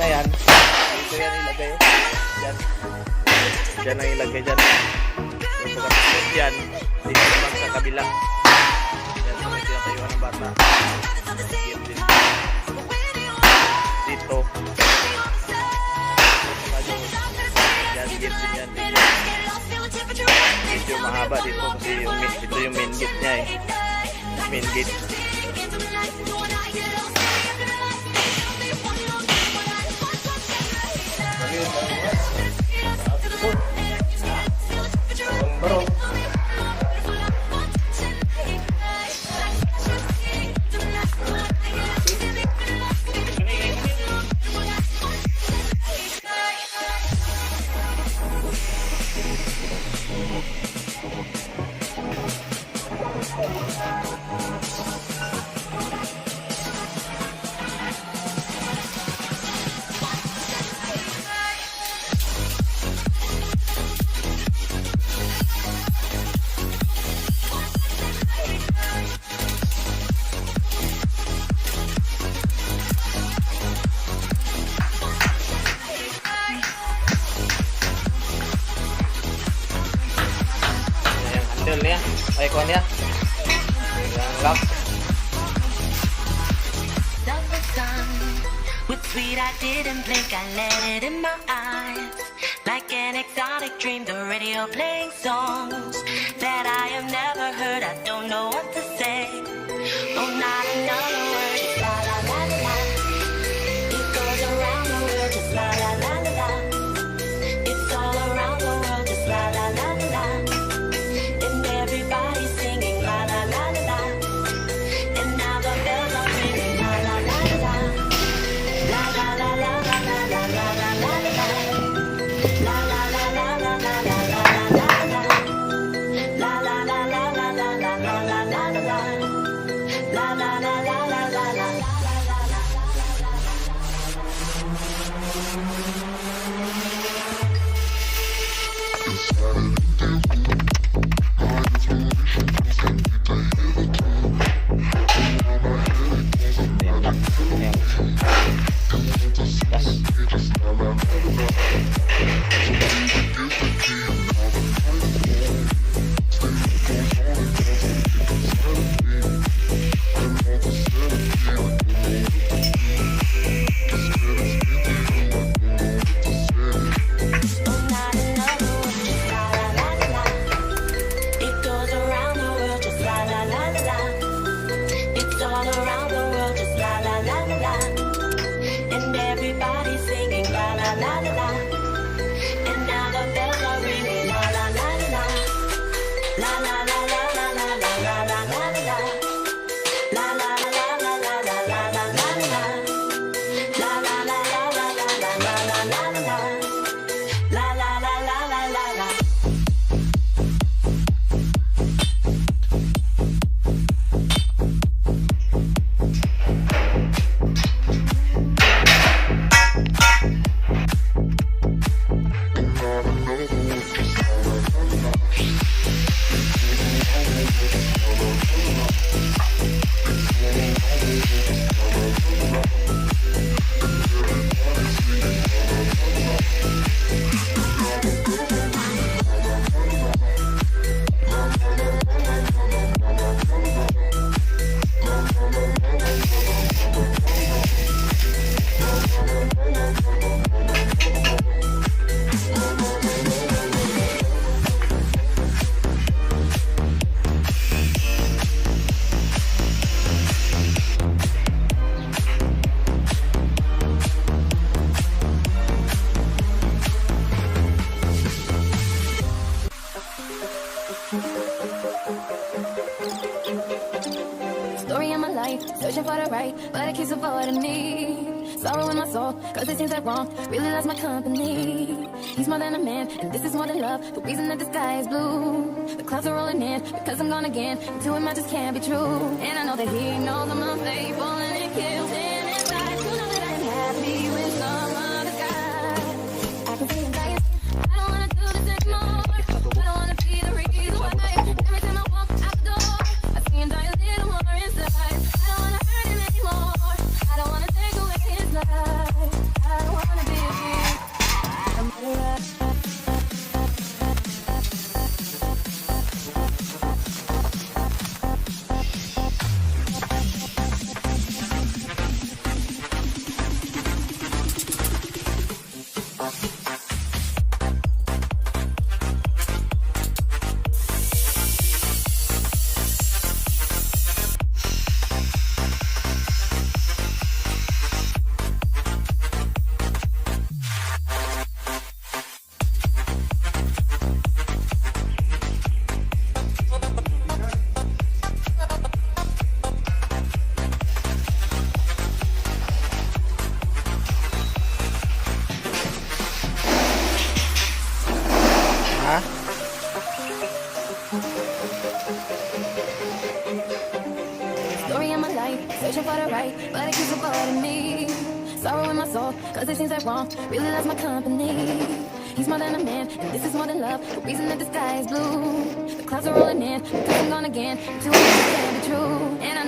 na yan. Dito yan ilagay. Yan. Diyan ang ilagay dyan. Yung pagkatapos yan, dito naman sa kabila. Yan, yung tinatayuan ng bata. Dito. Yan, gate din yan. Medyo mahaba dito kasi ito yung main gate niya eh. Main gate. Niya, ay kuha niya. Yang lock. With sweet, I didn't blink, I let it in my eyes. Like an exotic dream, the radio playing songs that I have never heard. I don't know what to say. Oh, not another word, just la la la la la. It goes around the world, just la la la la la. It's all around the world, just la la la la la. Everybody's singing la la la la la, and now the bells are ringing la la la la la, la la la la la la la la la la la, la la la la la la la la la la, la la la la la la la la la la, la la la la la la la la la. Everybody's singing la la la la la, and now the bells are ringing la la la la la, la la la la la la la la la la la, la la la la la la la la la la la, la la la la la la la la la la la, la la la la la la la. Story of my life, searching for the right, but it keeps avoiding me. Sorrow in my soul, cause it seems that wrong really loves my company. He's more than a man, and this is more than love. The reason that the sky is blue, the clouds are rolling in, because I'm gone again. And to him I just can't be true. And I know that he knows I'm unfaithful, and it kills him inside to know that I'm happy with some other guy. I can see him dying. I don't wanna do this anymore. I don't wanna be the reason why. Every time I walk out the door, I see him die a little more inside. I don't wanna hurt him anymore. I don't wanna take away his life. I don't light, searching for the right, but it keeps avoiding me. Sorrow in my soul, cause it seems that wrong really loves my company. He's more than a man, and this is more than love. The reason that the sky is blue. The clouds are rolling in, because I'm gone again. Too much can't be true. And